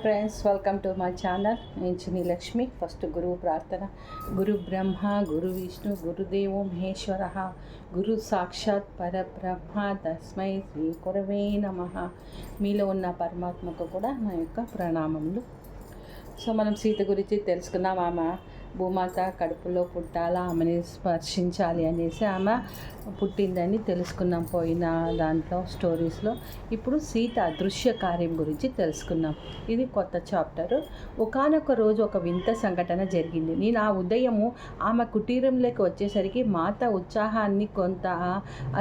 Friends, welcome to my channel. నేను చిన్ని Lakshmi. First గురువు ప్రార్థన. గురు బ్రహ్మ గురు విష్ణు గురుదేవో మహేశ్వర గురు సాక్షాత్ పరబ్రహ్మ తస్మై శ్రీ గురవే నమః. మీలో ఉన్న పరమాత్మకు కూడా నా యొక్క ప్రణామములు. సో మనం సీత గురించి తెలుసుకున్నాం. ఆమె భూమాత కడుపులో పుట్టాలా, ఆమెని స్పర్శించాలి అనేసి ఆమె పుట్టిందని తెలుసుకున్నాం పోయిన దాంట్లో స్టోరీస్లో. ఇప్పుడు సీత అదృశ్య కార్యం గురించి తెలుసుకున్నాం. ఇది కొత్త చాప్టరు. ఒకానొక రోజు ఒక వింత సంఘటన జరిగింది. నేను ఆ ఉదయము ఆమె కుటీరంలోకి వచ్చేసరికి మాత ఉత్సాహాన్ని కొంత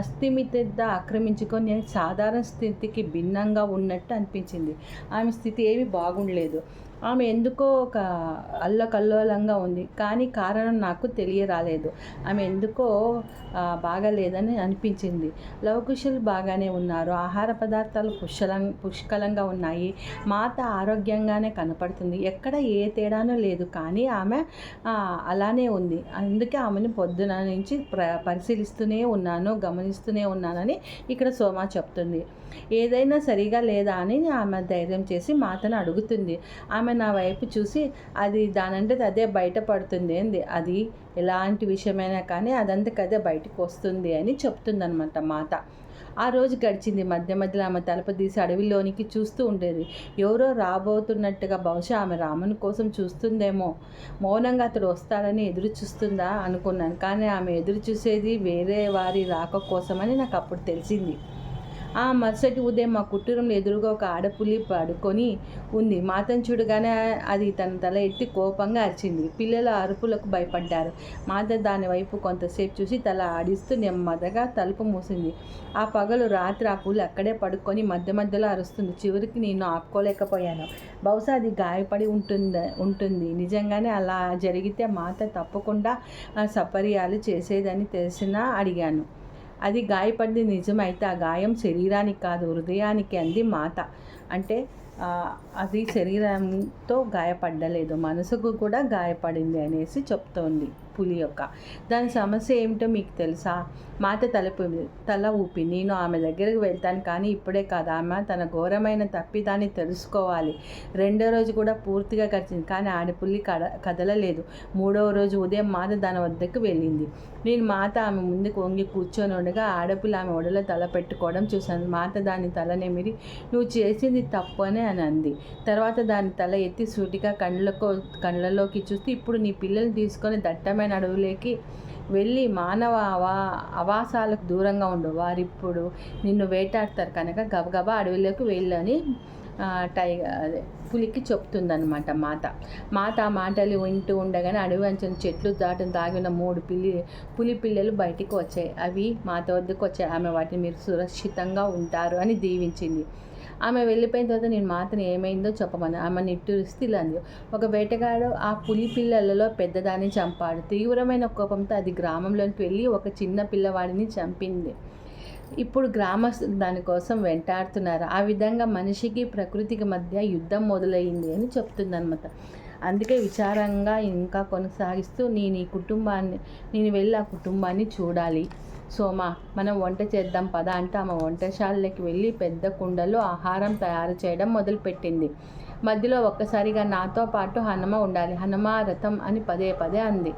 అస్థిమిత ఆక్రమించుకొని సాధారణ స్థితికి భిన్నంగా ఉన్నట్టు అనిపించింది. ఆమె స్థితి ఏమీ బాగుండలేదు. ఆమె ఎందుకో ఒక అల్లకల్లోలంగా ఉంది, కానీ కారణం నాకు తెలియరాలేదు. ఆమె ఎందుకో బాగాలేదని అనిపించింది. లవకుశులు బాగానే ఉన్నారు. ఆహార పదార్థాలు పుష్కలంగా ఉన్నాయి. మాత ఆరోగ్యంగానే కనపడుతుంది. ఎక్కడ ఏ తేడానూ లేదు, కానీ ఆమె అలానే ఉంది. అందుకే ఆమెను పొద్దున నుంచి పరిశీలిస్తూనే ఉన్నాను, గమనిస్తూనే ఉన్నానని ఇక్కడ సోమా చెప్తుంది. ఏదైనా సరిగా లేదా అని ఆమె ధైర్యం చేసి మాతను అడుగుతుంది. ఆమె నా వైపు చూసి అది దానంటే అదే బయటపడుతుంది ఏంది, అది ఎలాంటి విషయమైనా కానీ అదంతకదే బయటకు వస్తుంది అని చెప్తుందనమాట మాత. ఆ రోజు గడిచింది. మధ్య మధ్యలో ఆమె తలుపు తీసి అడవిలోనికి చూస్తూ ఉండేది. ఎవరో రాబోతున్నట్టుగా. బహుశా ఆమె రాముని కోసం చూస్తుందేమో. మౌనంగా అతడు వస్తాడని ఎదురు చూస్తుందా అనుకున్నాను, కానీ ఆమె ఎదురు చూసేది వేరే వారి రాక కోసమని నాకు అప్పుడు తెలిసింది. ఆ మరుసటి ఉదయం మా కుటీరంలో ఎదురుగా ఒక ఆడపులి పడుకొని ఉంది. మాతను చూడగానే అది తన తల ఎత్తి కోపంగా అరిచింది. పిల్లల అరుపులకు భయపడ్డారు. మాత దాని వైపు కొంతసేపు చూసి తల ఆడిస్తూ నెమ్మదిగా తలుపు మూసింది. ఆ పగలు రాత్రి ఆ పులి అక్కడే పడుకొని మధ్య మధ్యలో అరుస్తుంది. చివరికి నేను ఆపుకోలేకపోయాను. బహుశా అది గాయపడి ఉంటుంది. నిజంగానే అలా జరిగితే మాత తప్పకుండా సపర్యాలు చేసేదని తెలిసినా అడిగాను. అది గాయపడింది నిజమైతే ఆ గాయం శరీరానికి కాదు, హృదయానికి అంది మాత. అంటే అది శరీరంతో గాయపడలేదు, మనసుకు కూడా గాయపడింది అనేసి చెప్తోంది పులి యొక్క. దాని సమస్య ఏమిటో మీకు తెలుసా? మాత తల ఊపి నేను ఆమె దగ్గరికి వెళ్తాను, కానీ ఇప్పుడే కాదు. ఆమె తన ఘోరమైన తప్పిదాన్ని తెలుసుకోవాలి. రెండో రోజు కూడా పూర్తిగా గడిచింది, కానీ ఆడపుల్లి కదలలేదు. మూడవ రోజు ఉదయం మాత దాని వద్దకు వెళ్ళింది. నేను మాత ఆమె ముందుకు వంగి కూర్చొని ఉండగా ఆడపిల్ల ఆమె ఒడిలో తల పెట్టుకోవడం చూశాను. మాత దాని తలనేమిరి నువ్వు చేసింది తప్పు అని అంది. తర్వాత దాని తల ఎత్తి సూటిగా కళ్ళలోకి చూస్తే, ఇప్పుడు నీ పిల్లల్ని తీసుకొని దట్టమైన అడవులోకి వెళ్ళి మానవ ఆవాసాలకు దూరంగా ఉండు. వారిప్పుడు నిన్ను వేటాడతారు కనుక గబగబా అడవిలోకి వెళ్ళని పులికి చెప్తుందన్నమాట మాత ఆ మాటలు వింటూ ఉండగానే అడవి అంచిన చెట్లు దాటును తాగిన 3 పులి పిల్లలు బయటికి వచ్చాయి. అవి మాత వద్దకు వచ్చాయి. ఆమె వాటిని మీరు సురక్షితంగా ఉంటారు అని దీవించింది. ఆమె వెళ్ళిపోయిన తర్వాత నేను మాతను ఏమైందో చెప్పమని ఆమె నిట్టూరిస్తూ ఇలా అంది. ఒక వేటగాడు ఆ పులి పిల్లలలో పెద్దదాన్ని చంపాడు. తీవ్రమైన కోపంతో అది గ్రామంలోకి వెళ్ళి ఒక చిన్న పిల్లవాడిని చంపింది. ఇప్పుడు గ్రామస్తులు దానికోసం వెంటాడుతున్నారు. ఆ విధంగా మనిషికి ప్రకృతికి మధ్య యుద్ధం మొదలైంది అని చెప్తుందన్నమాట. అందుకే విచారంగా ఇంకా కొనసాగిస్తూ నేను వెళ్ళి ఆ కుటుంబాన్ని చూడాలి. సోమా, మనం వంట చేద్దాం పద అంటే ఆమె వంటశాలలోకి వెళ్ళి పెద్ద కుండలో ఆహారం తయారు చేయడం మొదలుపెట్టింది. మధ్యలో ఒక్కసారిగా నాతో పాటు హనుమ ఉండాలి, హనుమ రథం అని పదే పదే అంది.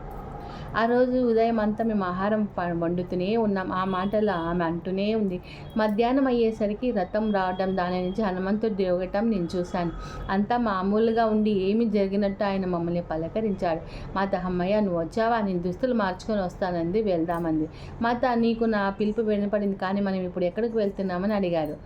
ఆ రోజు ఉదయం అంతా మేము ఆహారం వండుతూనే ఉన్నాం. ఆ మాటలు ఆమె అంటూనే ఉంది. మధ్యాహ్నం అయ్యేసరికి రథం రావడం, దాని నుంచి హనుమంతుడు దిగటం నేను చూశాను. అంతా మామూలుగా ఉండి ఏమి జరిగినట్టు ఆయన మమ్మల్ని పలకరించాడు. మాత, అమ్మయ్య నువ్వు వచ్చావా, నేను దుస్తులు మార్చుకొని వస్తానంది. వెళ్దామంది. మాత, నీకు నా పిలుపు వినపడింది, కానీ మనం ఇప్పుడు ఎక్కడికి వెళ్తున్నామని అడిగాడు.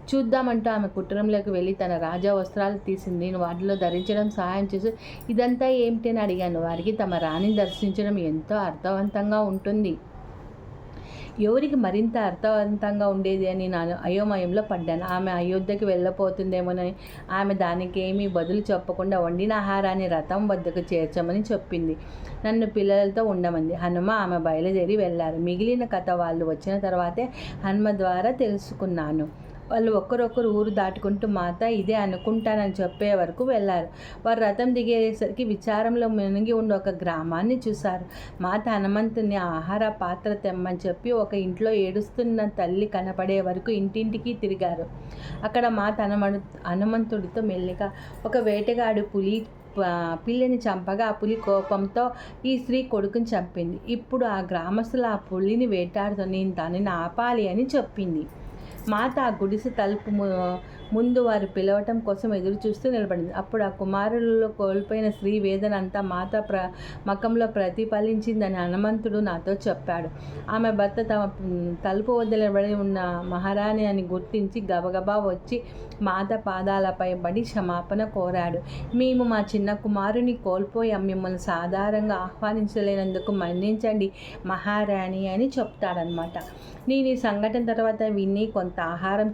చూద్దామంటూ ఆమె కుటీరంలోకి వెళ్ళి తన రాజా వస్త్రాలు తీసింది. నేను వాటిలో ధరించడం సహాయం చేసి ఇదంతా ఏమిటి అని అడిగాను. వారికి తమ రాణిని దర్శించడం ఎంతో అర్థవంతంగా ఉంటుంది, ఎవరికి మరింత అర్థవంతంగా ఉండేది అని నేను అయోమయంలో పడ్డాను. ఆమె అయోధ్యకి వెళ్ళబోతుందేమోనని ఆమె దానికేమీ బదులు చెప్పకుండా వండిన ఆహారాన్ని రథం వద్దకు చేర్చమని చెప్పింది. నన్ను పిల్లలతో ఉండమంది. హనుమ ఆమె బయలుదేరి వెళ్ళారు. మిగిలిన కథ వాళ్ళు వచ్చిన తర్వాతే హనుమ ద్వారా తెలుసుకున్నాను. వాళ్ళు ఒక్కరొక్కరు ఊరు దాటుకుంటూ మాత ఇదే అనుకుంటానని చెప్పే వరకు వెళ్ళారు. వారు రథం దిగేసరికి విచారంలో మునిగి ఉన్న ఒక గ్రామాన్ని చూశారు. మాత హనుమంతుని ఆహార పాత్ర తెమ్మని చెప్పి ఒక ఇంట్లో ఏడుస్తున్న తల్లి కనపడే వరకు ఇంటింటికి తిరిగారు. అక్కడ మాత హనుమంతుడితో మెల్లిగా ఒక వేటగాడు పిల్లిని చంపగా ఆ పులి కోపంతో ఈ స్త్రీ కొడుకుని చంపింది. ఇప్పుడు ఆ గ్రామస్తులు ఆ పులిని వేటాడుతూ నేను దానిని ఆపాలి అని చెప్పింది. మాత ఆ గుడిసె తలుపు ముందు వారు పిలవటం కోసం ఎదురు చూస్తూ నిలబడింది. అప్పుడు ఆ కుమారులలో కోల్పోయిన స్త్రీ వేదన అంతా మాత మకంలో ప్రతిఫలించిందని హనుమంతుడు నాతో చెప్పాడు. ఆమె భర్త తమ తలుపు వద్ద నిలబడి ఉన్న మహారాణి అని గుర్తించి గబగబా వచ్చి మాత పాదాలపై పడి క్షమాపణ కోరాడు. మేము మా చిన్న కుమారుని కోల్పోయాం, మిమ్మల్ని సాధారణంగా ఆహ్వానించలేనందుకు మన్నించండి మహారాణి అని చెప్తాడనమాట. నేను ఈ సంఘటన తర్వాత విని కొంత ఆహారం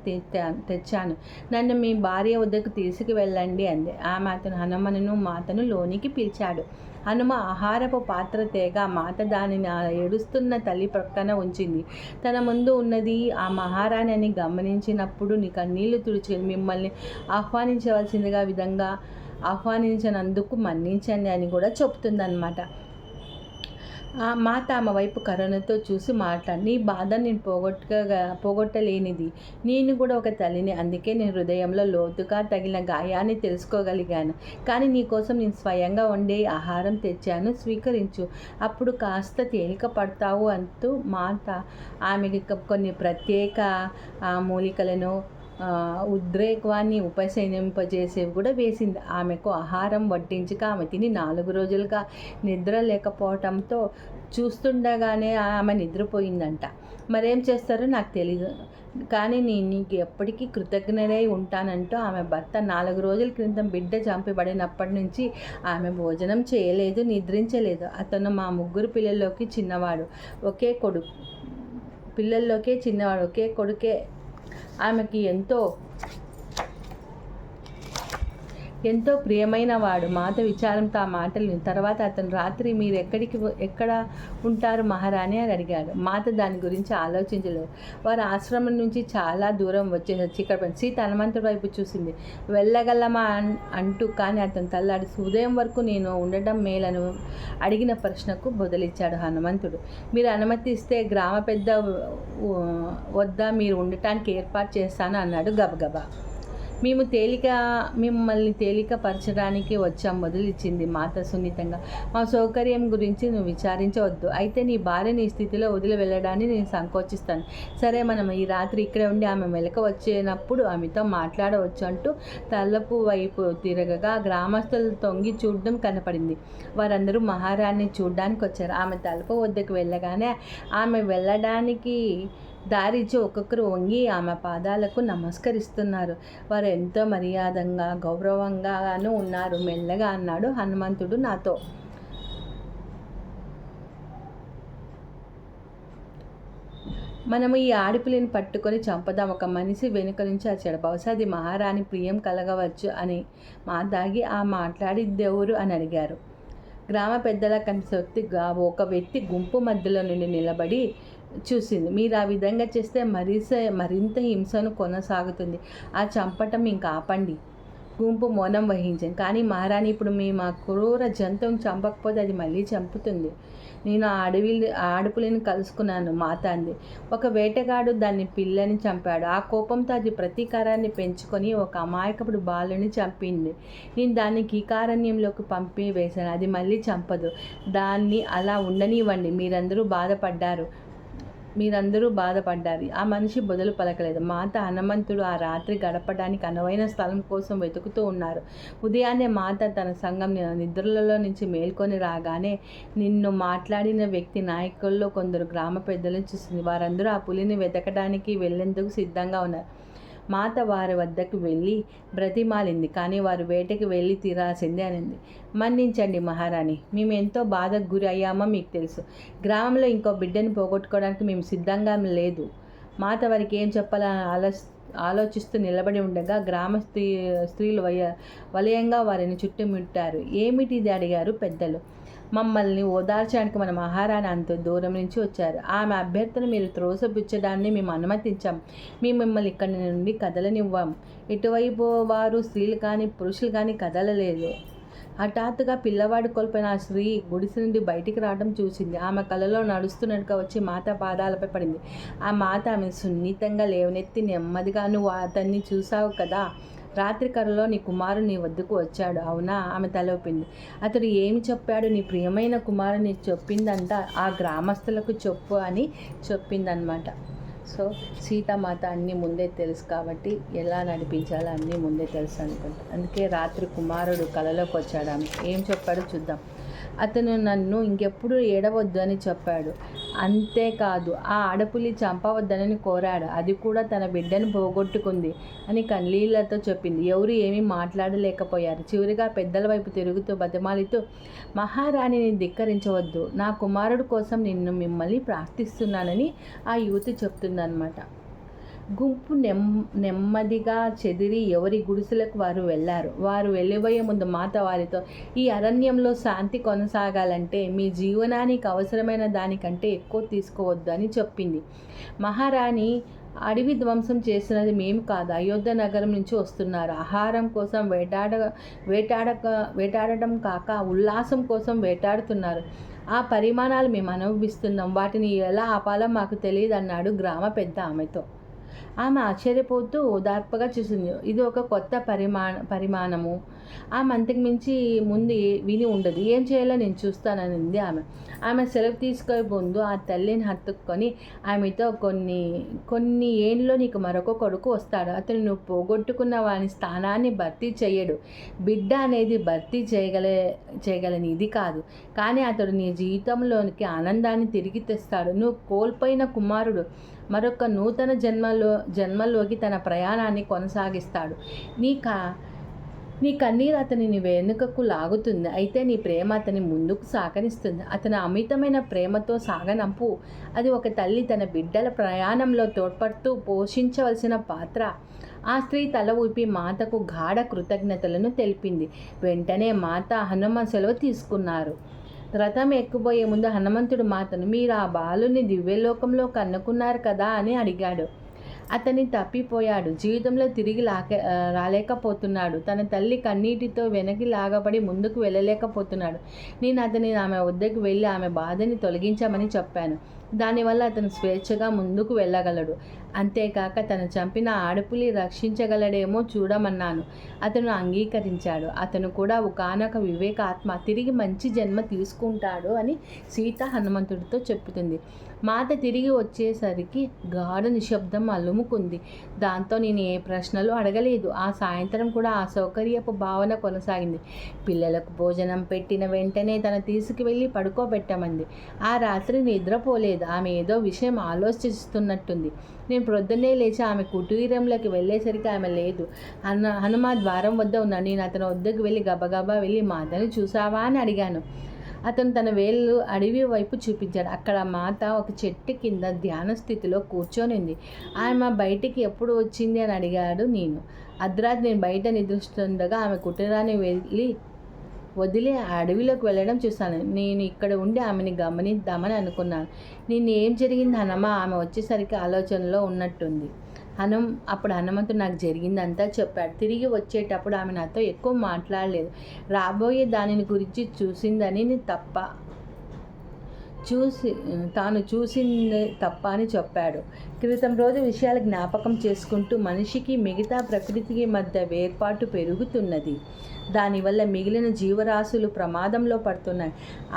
తెచ్చాను, నన్ను మీ భార్య వద్దకు తీసుకువెళ్ళండి అంది. ఆమె హనుమను మాతను లోనికి పిలిచాడు. హనుమ ఆహారపు పాత్ర తేగా మాత దానిని ఏడుస్తున్న తల్లి ప్రక్కన ఉంచింది. తన ముందు ఉన్నది ఆ మహారాణి అని గమనించినప్పుడు నీ కన్నీళ్లు తుడిచి మిమ్మల్ని ఆహ్వానించినందుకు మన్నించండి అని కూడా చెప్తుందన్నమాట. మాత ఆమె వైపు కరుణతో చూసి నీ బాధ నేను పోగొట్టలేనిది, నేను కూడా ఒక తల్లిని, అందుకే నేను హృదయంలో లోతుగా తగిలిన గాయాన్ని తెలుసుకోగలిగాను. కానీ నీకోసం నేను స్వయంగా వండే ఆహారం తెచ్చాను, స్వీకరించు, అప్పుడు కాస్త తేలిక పడతావు అంటూ మాత ఆమెకి కొన్ని ప్రత్యేక మూలికలను ఉద్రేకాన్ని ఉపశమింపజేసేవి కూడా వేసింది. ఆమెకు ఆహారం వడ్డించక ఆమె తిని 4 రోజులుగా నిద్ర లేకపోవటంతో చూస్తుండగానే ఆమె నిద్రపోయిందంట. మరేం చేస్తారో నాకు తెలీదు, కానీ నేను నీకు ఎప్పటికీ కృతజ్ఞుడై ఉంటానంటూ ఆమె భర్త 4 రోజుల క్రితం బిడ్డ చంపబడినప్పటి నుంచి ఆమె భోజనం చేయలేదు, నిద్రించలేదు. అతను మా 3 పిల్లల్లోకి చిన్నవాడు, ఒకే కొడుకే. ఆమెకి ఎంతో ప్రియమైన వాడు. మాత విచారంతో ఆ మాటలు తర్వాత అతను రాత్రి మీరు ఎక్కడ ఉంటారు మహారాణి అని అడిగాడు. మాత దాని గురించి ఆలోచించలేదు. వారు ఆశ్రమం నుంచి చాలా దూరం వచ్చేసారు. చీకటి సీత హనుమంతుడి వైపు చూసింది. వెళ్ళగలమా అంటూ, కానీ అతను తల్లాడి ఉదయం వరకు నేను ఉండటం మేలను అడిగిన ప్రశ్నకు బదులిచ్చాడు హనుమంతుడు. మీరు అనుమతి ఇస్తే గ్రామ పెద్ద వద్ద మీరు ఉండటానికి ఏర్పాటు చేస్తాను అన్నాడు గబగబా. మిమ్మల్ని తేలికపరచడానికి వచ్చాం వదిలిచ్చింది మాత సున్నితంగా. మా సౌకర్యం గురించి నువ్వు విచారించవద్దు, అయితే నీ భార్యని ఈ స్థితిలో వదిలి వెళ్ళడానికి నేను సంకోచిస్తాను. సరే, మనం ఈ రాత్రి ఇక్కడే ఉండి ఆమె మెలక వచ్చినప్పుడు ఆమెతో మాట్లాడవచ్చు అంటూ తలుపు వైపు తిరగగా గ్రామస్తులు తొంగి చూడడం కనపడింది. వారందరూ మహారాణిని చూడడానికి వచ్చారు. ఆమె తలుపు వద్దకు వెళ్ళగానే ఆమె వెళ్ళడానికి దారిచ్చి ఒక్కొక్కరు వంగి ఆమె పాదాలకు నమస్కరిస్తున్నారు. వారు ఎంతో మర్యాదంగా గౌరవంగాను ఉన్నారు. మెల్లగా అన్నాడు హనుమంతుడు నాతో. మనము ఈ ఆడపిల్లని పట్టుకొని చంపదాం, ఒక మనిషి వెనుక నుంచి వచ్చాడు, బహుశా అది మహారాణి ప్రియం కలగవచ్చు అని మాట్లాడి మాట్లాడిద్దెవరు అని అడిగారు. గ్రామ పెద్దల కనిసొత్తిగా ఒక వ్యక్తి గుంపు మధ్యలో నుండి నిలబడి చూసింది. మీరు ఆ విధంగా చేస్తే మరింత హింసను కొనసాగుతుంది, ఆ చంపటం ఇంకా ఆపండి. గుంపు మౌనం వహించింది. కానీ మహారాణి, ఇప్పుడు మేము ఆ క్రూర జంతువుని చంపకపోతే అది మళ్ళీ చంపుతుంది. నేను ఆడపులిని కలుసుకున్నాను మాత అంది. ఒక వేటగాడు దాన్ని పిల్లని చంపాడు. ఆ కోపంతో అది ప్రతీకారాన్ని పెంచుకొని ఒక అమాయకపుడు బాలుని చంపింది. నేను దాన్ని కీకారణ్యంలోకి పంపి వేశాను, అది మళ్ళీ చంపదు. దాన్ని అలా ఉండనివ్వండి. మీరందరూ బాధపడ్డారు. ఆ మనిషి బదులు పలకలేదు. మాత హనుమంతుడు ఆ రాత్రి గడపడానికి అనువైన స్థలం కోసం వెతుకుతూ ఉన్నారు. ఉదయాన్నే మాత తన సంఘం నిద్రలలో నుంచి మేల్కొని రాగానే నిన్ను మాట్లాడిన వ్యక్తి నాయకుల్లో కొందరు గ్రామ పెద్దలను చూసింది. వారందరూ ఆ పులిని వెతకడానికి వెళ్ళేందుకు సిద్ధంగా ఉన్నారు. మాత వారి వద్దకు వెళ్ళి బ్రతిమాలింది, కానీ వారు వేటకి వెళ్ళి తీరాల్సిందే అనింది. మన్నించండి మహారాణి, మేము ఎంతో బాధకు గురి అయ్యామో మీకు తెలుసు. గ్రామంలో ఇంకో బిడ్డని పోగొట్టుకోవడానికి మేము సిద్ధంగా లేదు. మాత వారికి ఏం చెప్పాలని ఆలోచిస్తూ నిలబడి ఉండగా గ్రామ స్త్రీలు వలయంగా వారిని చుట్టుముట్టారు. ఏమిటిది అడిగారు పెద్దలు. మమ్మల్ని ఓదార్చడానికి మన మహారాణి అంత దూరం నుంచి వచ్చారు. ఆమె అభ్యర్థన మీరు త్రోసపుచ్చడాన్ని మేము అనుమతించాం. మేము మిమ్మల్ని ఇక్కడి నుండి కదలనివ్వం. ఇటువైపు వారు స్త్రీలు కానీ పురుషులు కానీ కదలలేదు. హఠాత్తుగా పిల్లవాడు కోల్పోయిన ఆ స్త్రీ గుడిసె నుండి బయటికి రావడం చూసింది. ఆమె కలలో నడుస్తున్నట్టుగా వచ్చి మాత పాదాలపై పడింది. ఆ మాత ఆమె సున్నితంగా లేవనెత్తి నెమ్మదిగా, నువ్వు అతన్ని చూసావు కదా, రాత్రి కలలో నీ కుమారుడు నీ వద్దకు వచ్చాడు అవునా? ఆమె తలొప్పింది. అతడు ఏమి చెప్పాడు? నీ ప్రియమైన కుమారుని చెప్పిందంట ఆ గ్రామస్తులకు చెప్పు అని చెప్పిందనమాట. సో సీతామాత అన్నీ ముందే తెలుసు కాబట్టి ఎలా నడిపించాలో అన్నీ ముందే తెలుసు అనుకుంటా. అందుకే రాత్రి కుమారుడు కలలోకి వచ్చాడు. ఆమె ఏం చెప్పాడో చూద్దాం. అతను నన్ను ఇంకెప్పుడు ఏడవద్దు అని చెప్పాడు. అంతేకాదు ఆ ఆడపులి చంపవద్దనని కోరాడు. అది కూడా తన బిడ్డను పోగొట్టుకుంది అని కన్నీళ్లతో చెప్పింది. ఎవరు ఏమీ మాట్లాడలేకపోయారు. చివరిగా పెద్దల వైపు తిరుగుతూ బతిమాలితూ, మహారాణిని ధిక్కరించవద్దు, నా కుమారుడు కోసం మిమ్మల్ని ప్రార్థిస్తున్నానని ఆ యువతి చెప్తుందన్నమాట. గుంపు నెమ్మదిగా చెదిరి ఎవరి గుడిసెలకు వారు వెళ్ళారు. వారు వెళ్ళిపోయే ముందు మాత వారితో, ఈ అరణ్యంలో శాంతి కొనసాగాలంటే మీ జీవనానికి అవసరమైన దానికంటే ఎక్కువ తీసుకోవద్దు అని చెప్పింది. మహారాణి, అడవి ధ్వంసం చేసినది మేము కాదు, అయోధ్య నగరం నుంచి వస్తున్నారు. ఆహారం కోసం వేటాడటం కాక ఉల్లాసం కోసం వేటాడుతున్నారు. ఆ పరిమాణాలు మేము అనుభవిస్తున్నాం. వాటిని ఎలా ఆపాలో మాకు తెలియదు అన్నాడు గ్రామ పెద్ద ఆమెతో. ఆమె ఆశ్చర్యపోతూ ఓదార్పుగా చూసింది. ఇది ఒక కొత్త పరిమాణము. ఆమె అంతకు మించి ముందు విని ఉండదు. ఏం చేయాలో నేను చూస్తాననింది ఆమె సెలవు తీసుకొని ముందు ఆ తల్లిని హత్తుకొని ఆమెతో, కొన్ని ఏండ్లో నీకు మరొక కొడుకు వస్తాడు. అతను నువ్వు పోగొట్టుకున్న వాని స్థానాన్ని భర్తీ చేయడు. బిడ్డ అనేది భర్తీ చేయగలని ఇది కాదు, కానీ అతడు నీ జీవితంలోనికి ఆనందాన్ని తిరిగి తెస్తాడు. నువ్వు కోల్పోయిన కుమారుడు మరొక నూతన జన్మలోకి తన ప్రయాణాన్ని కొనసాగిస్తాడు. నీ కన్నీరు అతనిని వెనుకకు లాగుతుంది, అయితే నీ ప్రేమ అతని ముందుకు సాగనిస్తుంది. అతని అమితమైన ప్రేమతో సాగనంపు. అది ఒక తల్లి తన బిడ్డల ప్రయాణంలో తోడ్పడుతూ పోషించవలసిన పాత్ర. ఆ స్త్రీ తల ఊపి మాతకు గాఢ కృతజ్ఞతలను తెలిపింది. వెంటనే మాత హనుమ సెలవు తీసుకున్నారు. రథం ఎక్కుపోయే ముందు హనుమంతుడు మాతను, మీరు ఆ బాలుని దివ్యలోకంలో కన్నుకున్నారు కదా అని అడిగాడు. అతని తప్పిపోయాడు, జీవితంలో తిరిగి రాలేకపోతున్నాడు. తన తల్లి కన్నీటితో వెనక్కి లాగబడి ముందుకు వెళ్ళలేకపోతున్నాడు. నేను అతని ఆమె వద్దకు వెళ్ళి ఆమె బాధని తొలగించమని చెప్పాను. దానివల్ల అతను స్వేచ్ఛగా ముందుకు వెళ్ళగలడు. అంతేకాక తను చంపిన ఆడపులి రక్షించగలడేమో చూడమన్నాను. అతను అంగీకరించాడు. అతను కూడా ఒకానొక వివేకాత్మ, తిరిగి మంచి జన్మ తీసుకుంటాడు అని సీత హనుమంతుడితో చెప్పుతుంది. మాత తిరిగి వచ్చేసరికి గాఢ నిశ్శబ్దం అలుముకుంది. దాంతో నేను ఏ ప్రశ్నలు అడగలేదు. ఆ సాయంత్రం కూడా ఆ సౌకర్యపు భావన కొనసాగింది. పిల్లలకు భోజనం పెట్టిన వెంటనే తను తీసుకువెళ్ళి పడుకోబెట్టమంది. ఆ రాత్రి నిద్రపోలేదు. ఆమె ఏదో విషయం ఆలోచిస్తున్నట్టుంది. నేను ప్రొద్దున్నే లేచి ఆమె కుటీరంలోకి వెళ్ళేసరికి ఆమె లేదు. హనుమ ద్వారం వద్ద ఉన్నాడు. నేను అతని వద్దకు వెళ్ళి గబగబా వెళ్ళి మాతని చూసావా అని అడిగాను. అతను తన వేళ్ళు అడవి వైపు చూపించాడు. అక్కడ మాత ఒక చెట్టు కింద ధ్యాన స్థితిలో కూర్చొనింది. ఆమె బయటికి ఎప్పుడు వచ్చింది అని అడిగాడు నేను. అర్ధరాత్రి నేను బయట నిద్రిస్తుండగా ఆమె కుటీరాన్ని వదిలి అడవిలోకి వెళ్ళడం చూశాను. నేను ఇక్కడ ఉండి ఆమెని గమనిద్దామని అనుకున్నాను. నేను ఏం జరిగింది హనుమ? ఆమె వచ్చేసరికి ఆలోచనలో ఉన్నట్టుంది. అప్పుడు హనుమంతుడు నాకు జరిగిందంతా చెప్పాడు. తిరిగి వచ్చేటప్పుడు ఆమె నాతో ఎక్కువ మాట్లాడలేదు. రాబోయే దానిని గురించి చూసిందని తాను చూసింది తప్ప అని చెప్పాడు. క్రితం రోజు విషయాలు జ్ఞాపకం చేసుకుంటూ మనిషికి మిగతా ప్రకృతికి మధ్య వేర్పాటు పెరుగుతున్నది. దానివల్ల మిగిలిన జీవరాశులు ప్రమాదంలో పడుతున్నాయి.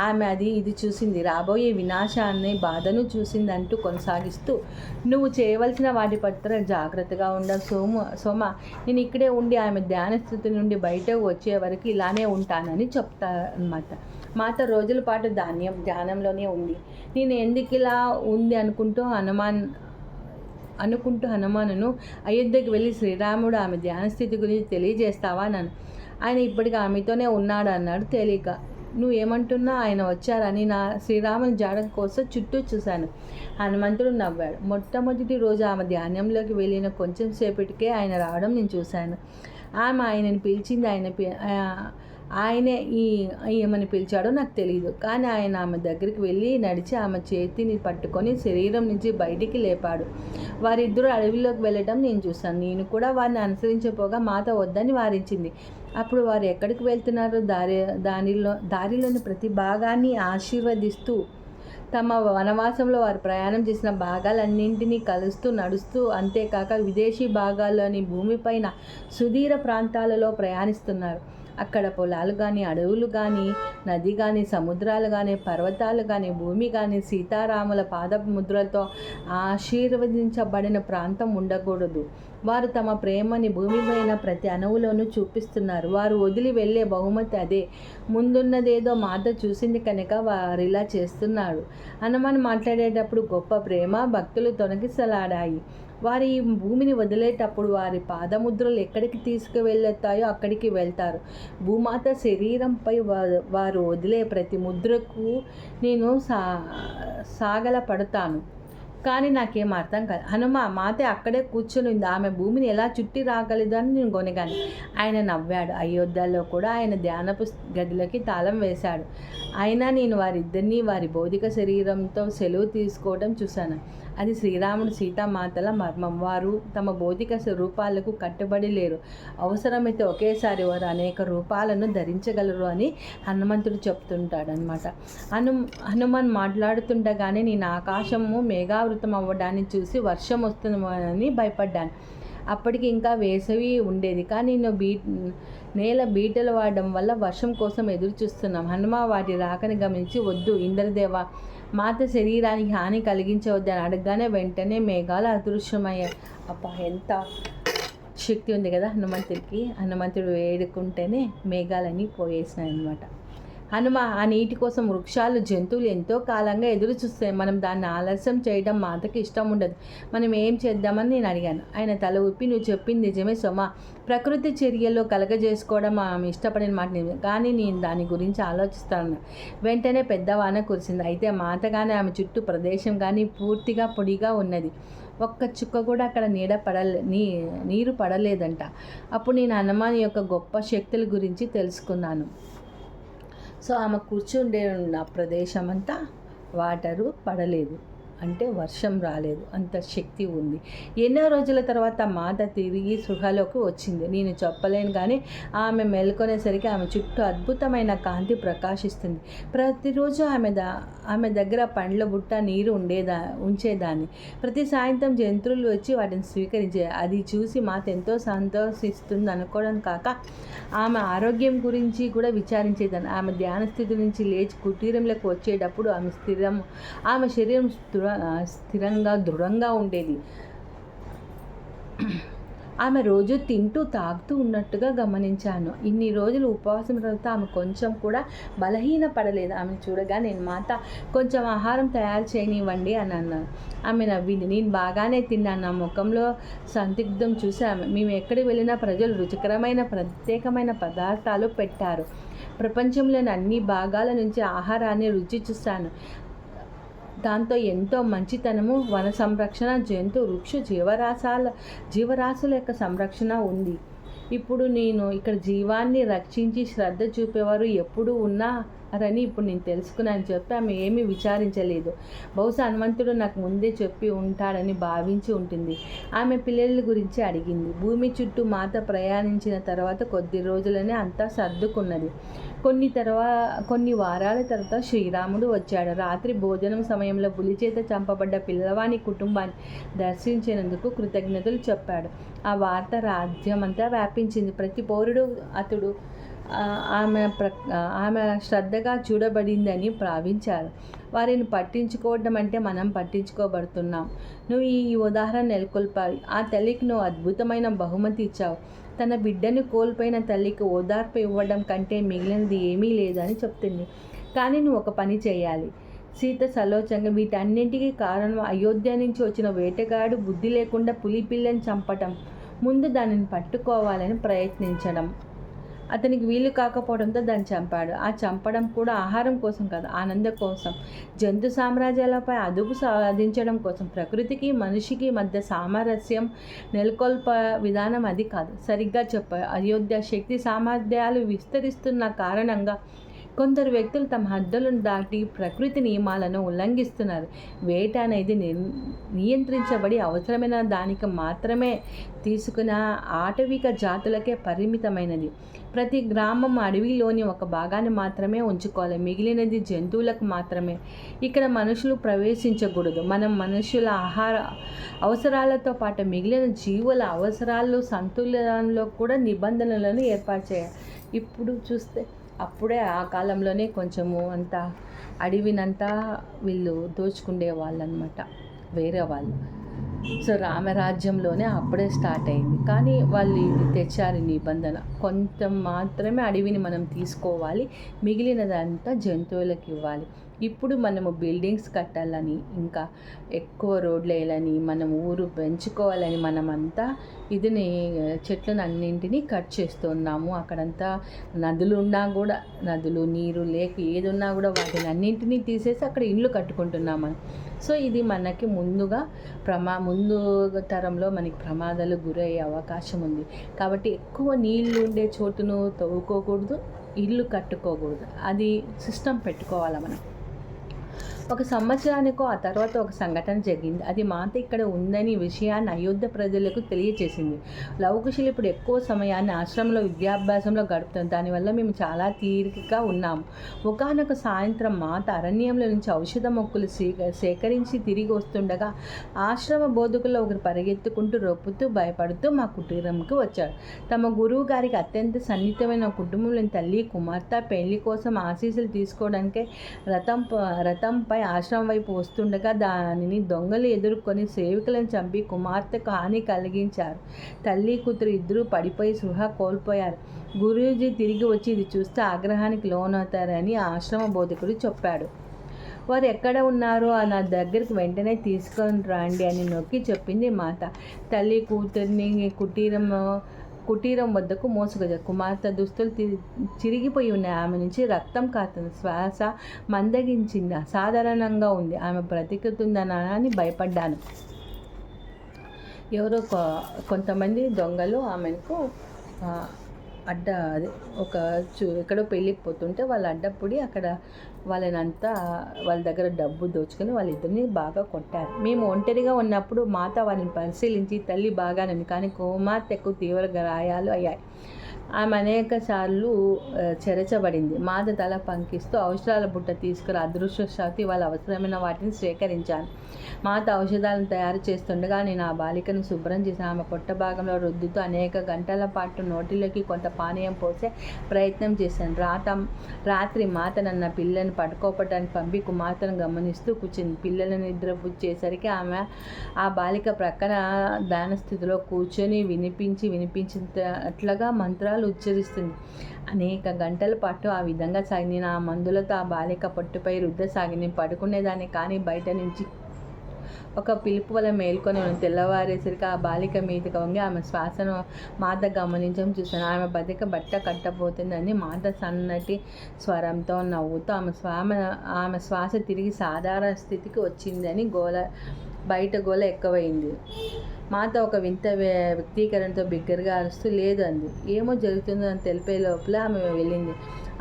ఆమె ఇది చూసింది. రాబోయే వినాశాన్ని, బాధను చూసింది అంటూ కొనసాగిస్తూ, నువ్వు చేయవలసిన వాటి పట్ల జాగ్రత్తగా సోమ. నేను ఇక్కడే ఉండి ఆమె ధ్యాన స్థితి నుండి బయటకు వచ్చే వరకు ఇలానే ఉంటానని చెప్తానన్నమాట. మాత రోజుల పాటు ధ్యానంలోనే ఉంది. నేను ఎందుకు ఇలా ఉంది అనుకుంటూ హనుమానును అయోధ్యకు వెళ్ళి శ్రీరాముడు ఆమె ధ్యానస్థితి గురించి తెలియజేస్తావా అన్నాను. ఆయన ఇప్పటికీ ఆమెతోనే ఉన్నాడు అన్నాడు తేలిక. నువ్వేమంటున్నా? ఆయన వచ్చారని నా శ్రీరాముని జాడ కోసం చుట్టూ చూశాను. హనుమంతుడు నవ్వాడు. మొట్టమొదటి రోజు ఆమె ధ్యానంలోకి వెళ్ళిన కొంచెం సేపటికే ఆయన రావడం నేను చూశాను. ఆమె ఆయనని పిలిచింది. ఆయనే ఏమని పిలిచాడో నాకు తెలియదు. కానీ ఆయన ఆమె దగ్గరికి వెళ్ళి నడిచి ఆమె చేతిని పట్టుకొని శరీరం నుంచి బయటికి లేపాడు. వారిద్దరూ అడవిలోకి వెళ్ళటం నేను చూశాను. నేను కూడా వారిని అనుసరించపోగా మాత వద్దని వారించింది. అప్పుడు వారు ఎక్కడికి వెళ్తున్నారు? దారిలోని ప్రతి భాగాన్ని ఆశీర్వదిస్తూ తమ వనవాసంలో వారు ప్రయాణం చేసిన భాగాలన్నింటినీ కలుస్తూ నడుస్తూ, అంతేకాక విదేశీ భాగాల్లోని భూమిపైన సుదూర ప్రాంతాలలో ప్రయాణిస్తున్నారు. అక్కడ పొలాలు కానీ, అడవులు కానీ, నది కానీ, సముద్రాలు కానీ, పర్వతాలు కానీ, భూమి కానీ సీతారాముల పాదముద్రలతో ఆశీర్వదించబడిన ప్రాంతం ఉండకూడదు. వారు తమ ప్రేమని భూమిపైన ప్రతి అణువులోనూ చూపిస్తున్నారు. వారు వదిలి వెళ్ళే బహుమతి అదే. ముందున్నదేదో మాత చూసింది కనుక వారిలా చేస్తున్నారు. హనుమాన్ మాట్లాడేటప్పుడు గొప్ప ప్రేమ భక్తులు తొలగిసలాడాయి. వారి ఈ భూమిని వదిలేటప్పుడు వారి పాదముద్రలు ఎక్కడికి తీసుకువెళ్ళతాయో అక్కడికి వెళ్తారు. భూమాత శరీరంపై వారు వదిలే ప్రతి ముద్రకు నేను సాగలపడతాను. కానీ నాకేం అర్థం కాదు. మాతే అక్కడే కూర్చొని ఉంది. ఆమె భూమిని ఎలా చుట్టి రాగలదు అని నేను కొనగాను. ఆయన నవ్వాడు. అయోధ్యలో కూడా ఆయన ధ్యానపు గదిలోకి తాళం వేశాడు. అయినా నేను వారిద్దరినీ వారి భౌతిక శరీరంతో సెలవు తీసుకోవడం చూశాను. అది శ్రీరాముడు సీతామాతల మర్మం. వారు తమ భౌతిక రూపాలకు కట్టుబడి లేరు. అవసరమైతే ఒకేసారి వారు అనేక రూపాలను ధరించగలరు అని హనుమంతుడు చెప్తుంటాడు అనమాట. హనుమాన్ మాట్లాడుతుండగానే నేను ఆకాశము మేఘావృతం అవ్వడాన్ని చూసి వర్షం వస్తుందని భయపడ్డాను. అప్పటికి ఇంకా వేసవి ఉండేది. కానీ నేల బీటలు వాడడం వల్ల వర్షం కోసం ఎదురు చూస్తున్నాం. హనుమ వాటి రాకని గమనించి, వద్దు ఇంద్రదేవ, మాత శరీరానికి హాని కలిగించవద్దని అడగగానే వెంటనే మేఘాలు అదృశ్యమయ్యాయి. ఎంత శక్తి ఉంది కదా హనుమంతుడికి. హనుమంతుడు వేడుకుంటేనే మేఘాలన్నీ పోయేసినాయి అన్నమాట. ఆ నీటి కోసం వృక్షాలు, జంతువులు ఎంతో కాలంగా ఎదురు చూస్తాయి. మనం దాన్ని ఆలస్యం చేయడం మాతకి ఇష్టం ఉండదు. మనం ఏం చేద్దామని నేను అడిగాను. ఆయన తల ఊపి, నువ్వు చెప్పింది నిజమే సోమ. ప్రకృతి చర్యల్లో కలగజేసుకోవడం ఆమె ఇష్టపడిన మాట నిజమే, కానీ నేను దాని గురించి ఆలోచిస్తాను. వెంటనే పెద్ద వాన కురిసింది. అయితే మాత కానీ ఆమె చుట్టూ ప్రదేశం కానీ పూర్తిగా పొడిగా ఉన్నది. ఒక్క చుక్క కూడా అక్కడ నీరు పడలేదంట. అప్పుడు నేను హనుమాన్ యొక్క గొప్ప శక్తుల గురించి తెలుసుకున్నాను. సో ఆమె కూర్చుండే ఉన్న ప్రదేశం అంతా వాటరు పడలేదు, అంటే వర్షం రాలేదు, అంత శక్తి ఉంది. ఎన్నో రోజుల తర్వాత మాత తిరిగి సృహలోకి వచ్చింది. నేను చెప్పలేను, కానీ ఆమె మేల్కొనేసరికి ఆమె చుట్టూ అద్భుతమైన కాంతి ప్రకాశిస్తుంది. ప్రతిరోజు ఆమె దగ్గర పండ్ల బుట్ట, నీరు ఉంచేదాన్ని. ప్రతి సాయంత్రం జంతువులు వచ్చి వాటిని స్వీకరించేది. అది చూసి మాత ఎంతో సంతోషిస్తుంది అనుకోవడం కాక ఆమె ఆరోగ్యం గురించి కూడా విచారించేదాన్ని. ఆమె ధ్యాన స్థితి నుంచి లేచి కుటీరంలోకి వచ్చేటప్పుడు ఆమె శరీరం స్థిరంగా దృఢంగా ఉండేది. ఆమె రోజు తింటూ తాగుతూ ఉన్నట్టుగా గమనించాను. ఇన్ని రోజులు ఉపవాసం తర్వాత ఆమె కొంచెం కూడా బలహీన పడలేదు. ఆమె చూడగా నేను, మాత కొంచెం ఆహారం తయారు చేయనివ్వండి అని అన్నాను. ఆమె నవ్వింది. నేను బాగానే తిన్నాను. నా ముఖంలో సందిగ్ధం చూసి ఆమె, మేము ఎక్కడికి వెళ్ళినా ప్రజలు రుచికరమైన ప్రత్యేకమైన పదార్థాలు పెట్టారు. ప్రపంచంలోని అన్ని భాగాల నుంచి ఆహారాన్ని రుచి చూశాను. దాంతో ఎంతో మంచితనము, వన సంరక్షణ, జంతు వృక్ష జీవరాశుల యొక్క సంరక్షణ ఉంది. ఇప్పుడు నేను ఇక్కడ జీవాన్ని రక్షించి శ్రద్ధ చూపేవారు ఎప్పుడు ఉన్నారని ఇప్పుడు నేను తెలుసుకున్నాను చెప్పి ఆమె ఏమీ విచారించలేదు. బహుశా హనుమంతుడు నాకు ముందే చెప్పి ఉంటాడని భావించి ఉంటుంది. ఆమె పిల్లల గురించి అడిగింది. భూమి చుట్టూ మాత ప్రయాణించిన తర్వాత కొద్ది రోజులనే అంతా సర్దుకున్నది. కొన్ని వారాల తర్వాత శ్రీరాముడు వచ్చాడు. రాత్రి భోజనం సమయంలో పులిచేత చంపబడ్డ పిల్లవాని కుటుంబాన్ని దర్శించినందుకు కృతజ్ఞతలు చెప్పాడు. ఆ వార్త రాజ్యమంతా వ్యాపించింది. ప్రతి పౌరుడు ఆమె శ్రద్ధగా చూడబడిందని భావించారు. వారిని పట్టించుకోవడం అంటే మనం పట్టించుకోబడుతున్నాం. నువ్వు ఈ ఉదాహరణ నెలకొల్పావి. ఆ తల్లికి నువ్వు అద్భుతమైన బహుమతి ఇచ్చావు. తన బిడ్డను కోల్పోయిన తల్లికి ఓదార్పు ఇవ్వడం కంటే మిగిలినది ఏమీ లేదని చెప్తుంది. కానీ నువ్వు ఒక పని చేయాలి. సీత సలోచంగా, వీటన్నింటికీ కారణం అయోధ్య నుంచి వచ్చిన వేటగాడు బుద్ధి లేకుండా పులి పిల్లని చంపటం, ముందు దానిని పట్టుకోవాలని ప్రయత్నించడం. అతనికి వీలు కాకపోవడంతో దాన్ని చంపాడు. ఆ చంపడం కూడా ఆహారం కోసం కాదు, ఆనందం కోసం, జంతు సామ్రాజ్యాలపై అదుపు సాధించడం కోసం. ప్రకృతికి మనిషికి మధ్య సామరస్యం నెలకొల్ప విధానం అది కాదు. సరిగ్గా చెప్పారు. అయోధ్య శక్తి సామర్థ్యాలు విస్తరిస్తున్న కారణంగా కొందరు వ్యక్తులు తమ హద్దులను దాటి ప్రకృతి నియమాలను ఉల్లంఘిస్తున్నారు. వేట అనేది నియంత్రించబడి అవసరమైన దానికి మాత్రమే తీసుకున్న ఆటవిక జాతులకే పరిమితమైనది. ప్రతి గ్రామం అడవిలోని ఒక భాగాన్ని మాత్రమే ఉంచుకోవాలి, మిగిలినది జంతువులకు మాత్రమే. ఇక్కడ మనుషులు ప్రవేశించకూడదు. మనం మనుషుల ఆహార అవసరాలతో పాటు మిగిలిన జీవుల అవసరాలు సంతులనలో కూడా నిబంధనలను ఏర్పాటు చేయాలి. ఇప్పుడు చూస్తే అప్పుడే ఆ కాలంలోనే కొంచెము అంత అడవినంతా వీళ్ళు దోచుకుండే వాళ్ళు అనమాట, వేరే వాళ్ళు. సో రామరాజ్యంలోనే అప్పుడే స్టార్ట్ అయింది. కానీ వాళ్ళు తెచ్చారు నిబంధన, కొంత మాత్రమే అడవిని మనం తీసుకోవాలి, మిగిలినదంతా జంతువులకు ఇవ్వాలి. ఇప్పుడు మనము బిల్డింగ్స్ కట్టాలని, ఇంకా ఎక్కువ రోడ్లు వేయాలని, మనం ఊరు పెంచుకోవాలని మనమంతా ఇదిని చెట్లను అన్నింటినీ కట్ చేస్తున్నాము. అక్కడంతా నదులు ఉన్నా కూడా, నదులు నీరు లేక ఏది ఉన్నా కూడా వాటిని అన్నింటినీ తీసేసి అక్కడ ఇల్లు కట్టుకుంటున్నాం మనం. సో ఇది మనకి ముందు తరంలో మనకి ప్రమాదాలు గురయ్యే అవకాశం ఉంది. కాబట్టి ఎక్కువ నీళ్ళు ఉండే చోటును తవ్వుకోకూడదు, ఇల్లు కట్టుకోకూడదు. అది సిస్టమ్ పెట్టుకోవాలి మనం. ఒక సంవత్సరానికో ఆ తర్వాత ఒక సంఘటన జరిగింది. అది మాత ఇక్కడ ఉందని విషయాన్ని అయోధ్య ప్రజలకు తెలియచేసింది. లవకుశులు ఇప్పుడు ఎక్కువ సమయాన్ని ఆశ్రమంలో విద్యాభ్యాసంలో గడుపుతుంది. దానివల్ల మేము చాలా తీరికగా ఉన్నాము. ఒకానొక సాయంత్రం మాత అరణ్యంలో నుంచి ఔషధ మొక్కలు సేకరించి తిరిగి వస్తుండగా ఆశ్రమ బోధకుల్లో ఒకరు పరిగెత్తుకుంటూ రొప్పుతూ భయపడుతూ మా కుటీరంకి వచ్చాడు. తమ గురువు గారికి అత్యంత సన్నిహితమైన కుటుంబంలోని తల్లి కుమార్తె పెళ్లి కోసం ఆశీస్సులు తీసుకోవడానికే రథంపై ఆశ్రమం వైపు వస్తుండగా దానిని దొంగలు ఎదుర్కొని సేవికలను చంపి కుమార్తెకు హాని కలిగించారు. తల్లి కూతురు ఇద్దరూ పడిపోయి సృహ కోల్పోయారు. గురూజీ తిరిగి వచ్చి ఇది చూస్తే ఆగ్రహానికి లోనవుతారని ఆశ్రమ బోధకుడు చెప్పాడు. వారు ఎక్కడ ఉన్నారో నా దగ్గరికి వెంటనే తీసుకొని రండి అని నొక్కి చెప్పింది మాత. తల్లి కూతుర్ని కుటీరం వద్దకు మోసుకొచ్చారు. కుమార్తె దుస్తులు చిరిగిపోయి ఉన్నాయి. ఆమె నుంచి రక్తం కారుతుంది. శ్వాస మందగించింది. అసాధారణంగా ఉంది. ఆమె బ్రతికుతుందని భయపడ్డాను. ఎవరో కొంతమంది దొంగలు ఆమెకు ఎక్కడో పెళ్ళికి పోతుంటే వాళ్ళు అడ్డపుడి అక్కడ వాళ్ళ దగ్గర డబ్బు దోచుకొని వాళ్ళిద్దరిని బాగా కొట్టారు. మేము ఒంటరిగా ఉన్నప్పుడు మాత వారిని పరిశీలించి తల్లి బాగానే, కానీ కుమార్తెకు తీవ్ర గాయాలు అయ్యాయి. ఆమె అనేక సార్లు చెరచబడింది. మాత తల పంకిస్తూ ఔషధాల బుట్ట తీసుకుని అదృష్టశాత్తు వాళ్ళ అవసరమైన వాటిని స్వీకరించాను. మాత ఔషధాలను తయారు చేస్తుండగా నేను ఆ బాలికను శుభ్రం చేసి ఆమె పొట్ట భాగంలో రుద్దుతూ అనేక గంటల పాటు నోటిలోకి కొంత పానీయం పోసే ప్రయత్నం చేశాను. రాత్రి మాత నన్న పిల్లని పడుకోపడానికి పంపి కుమార్తెను గమనిస్తూ కూర్చుంది. పిల్లలను నిద్రపుచ్చేసరికి ఆమె ఆ బాలిక ప్రక్కన ధ్యాన స్థితిలో కూర్చొని వినిపించినట్లుగా మంత్రాలు ఉచ్చరిస్తుంది. అనేక గంటల పాటు ఆ విధంగా సాగింది. ఆ మందులతో ఆ బాలిక పొట్టుపై రుద్దసాగింది. పడుకునేదాన్ని, కానీ బయట నుంచి ఒక పిలుపు వల్ల మేల్కొని తెల్లవారేసరికి ఆ బాలిక మీదకి వంగి ఆమె శ్వాసను మాత గమనించడం చూశాను. ఆమె బట్ట కట్టబోతుందని మాత సన్నటి స్వరంతో నవ్వుతూ ఆమె శ్వాస తిరిగి సాధారణ స్థితికి వచ్చిందని బయట గోల ఎక్కువైంది. మాత ఒక వింత వ్యక్తీకరణతో బిగ్గరగా అరుస్తూ లేదు అంది. ఏమో జరుగుతుందో అని తెలిపే లోపల ఆమె వెళ్ళింది.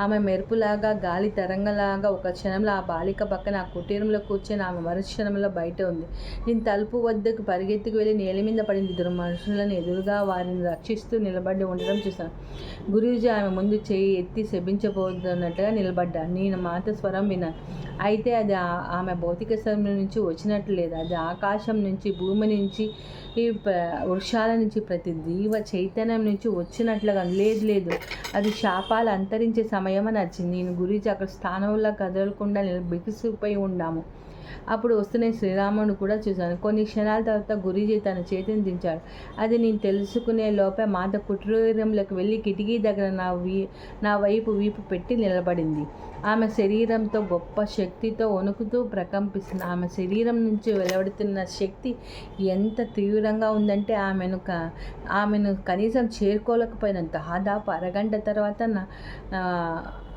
ఆమె మెరుపులాగా, గాలి తరంగంలాగా ఒక క్షణంలో ఆ బాలిక పక్కన ఆ కుటీరంలో కూర్చొని ఆమె మరుక్షణంలో బయట ఉంది. నేను తలుపు వద్దకు పరిగెత్తుకు వెళ్ళి నేల మీద పడింది. ఇద్దరు మనుషులను ఎదురుగా వారిని రక్షిస్తూ నిలబడి ఉండడం చూశాను. గురూజీ ఆమె ముందు చేయి ఎత్తి శపించబోతున్నట్టుగా నిలబడ్డారు. నేను మాత స్వరం విన్నాను. అయితే అది ఆమె భౌతిక శరీరం నుంచి వచ్చినట్లు లేదు. అది ఆకాశం నుంచి, భూమి నుంచి, ఈ వృక్షాల నుంచి, ప్రతి జీవ చైతన్యం నుంచి వచ్చినట్లుగా లేదు. అది శాపాలు అంతరించే సమయం అని వచ్చింది. నేను గురించి అక్కడ స్థానంలో కదలకుండా బిగుసిపోయి ఉన్నాము. అప్పుడు వస్తున్న శ్రీరాముని కూడా చూశాను. కొన్ని క్షణాల తర్వాత గురూజీ తన చేతిని దించాడు. అది నేను తెలుసుకునే లోపే మాత కుటీరంలోకి వెళ్ళి కిటికీ దగ్గర నా వైపు వీపు పెట్టి నిలబడింది. ఆమె శరీరంతో గొప్ప శక్తితో వణుకుతూ ప్రకంపిస్తుంది. ఆమె శరీరం నుంచి వెలువడుతున్న శక్తి ఎంత తీవ్రంగా ఉందంటే ఆమెను కనీసం చేరుకోలేకపోయినంత. దాదాపు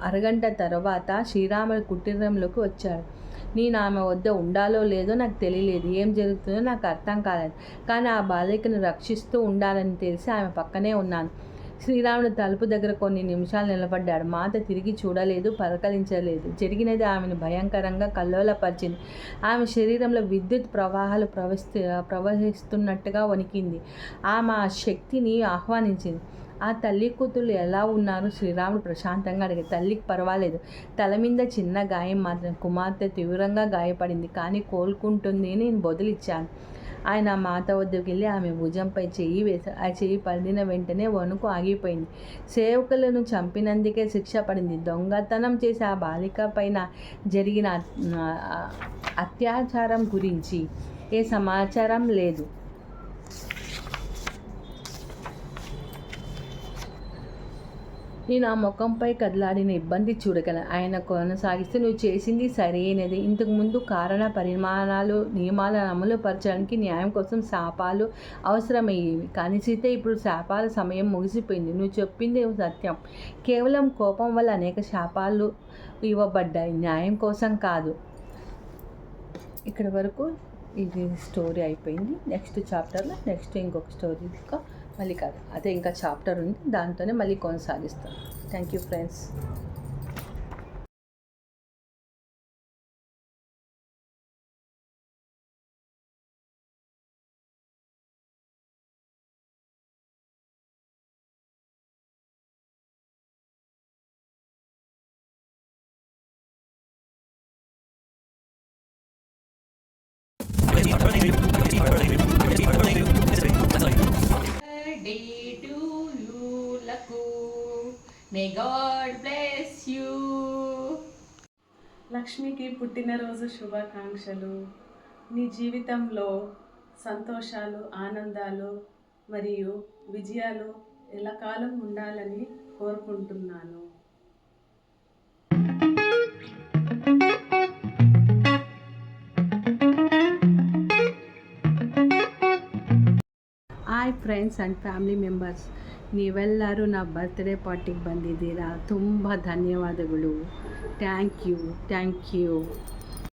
అరగంట తర్వాత శ్రీరాముడి కుటీరంలోకి వచ్చాడు. నేను ఆమె వద్ద ఉండాలో లేదో నాకు తెలియలేదు. ఏం జరుగుతుందో నాకు అర్థం కాలేదు. కానీ ఆ బాలికను రక్షిస్తూ ఉండాలని తెలిసి ఆమె పక్కనే ఉన్నాను. శ్రీరాముడు తలుపు దగ్గర కొన్ని నిమిషాలు నిలబడ్డాడు. మాత తిరిగి చూడలేదు, పలకరించలేదు. జరిగినది ఆమెను భయంకరంగా కల్లోలపరిచింది. ఆమె శరీరంలో విద్యుత్ ప్రవాహాలు ప్రవహిస్తున్నట్టుగా వణికింది. ఆమె ఆ శక్తిని ఆహ్వానించింది. ఆ తల్లి కూతుళ్ళు ఎలా ఉన్నారు? శ్రీరాముడు ప్రశాంతంగా అడిగాడు. తల్లికి పర్వాలేదు, తల మీద చిన్న గాయం మాత్రం. కుమార్తె తీవ్రంగా గాయపడింది, కానీ కోలుకుంటుంది. నేను బదులిచ్చాను. ఆయన మాత వద్దకు వెళ్ళి ఆమె భుజంపై చెయ్యి వేశాడు. ఆ చెయ్యి పడిన వెంటనే వణుకు ఆగిపోయింది. సేవకులను చంపినందుకే శిక్ష పడింది. దొంగతనం చేసి ఆ బాలిక పైన జరిగిన అత్యాచారం గురించి ఏ సమాచారం లేదు. నేను ఆ ముఖంపై కదలాడిన ఇబ్బంది చూడగలను. ఆయన కొనసాగిస్తూ, నువ్వు చేసింది సరైనది. ఇంతకుముందు కారణ పరిమాణాలు నియమాలను అమలు పరచడానికి న్యాయం కోసం శాపాలు అవసరమయ్యేవి. కానీ సీత, ఇప్పుడు శాపాల సమయం ముగిసిపోయింది. నువ్వు చెప్పింది సత్యం. కేవలం కోపం వల్ల అనేక శాపాలు ఇవ్వబడ్డాయి, న్యాయం కోసం కాదు. ఇక్కడ వరకు ఇది స్టోరీ అయిపోయింది. నెక్స్ట్ చాప్టర్లో ఇంకొక స్టోరీగా మళ్ళీ కాదు, అదే ఇంకా చాప్టర్ ఉంది, దాంతోనే మళ్ళీ కొనసాగిస్తాను. Thank you friends. Birthday to you, Laku. May God bless you. లక్ష్మికి పుట్టినరోజు శుభాకాంక్షలు. నీ జీవితంలో సంతోషాలు, ఆనందాలు మరియు విజయాలు ఎల్లకాలం ఉండాలని కోరుకుంటున్నాను. Hi friends and family members, ನೀವೆಲ್ಲರೂ ನಾ ಬರ್ತ್ಡೇ ಪಾರ್ಟಿಗೆ ಬಂದಿದ್ದೀರಾ. ತುಂಬ ಧನ್ಯವಾದಗಳು. Thank you.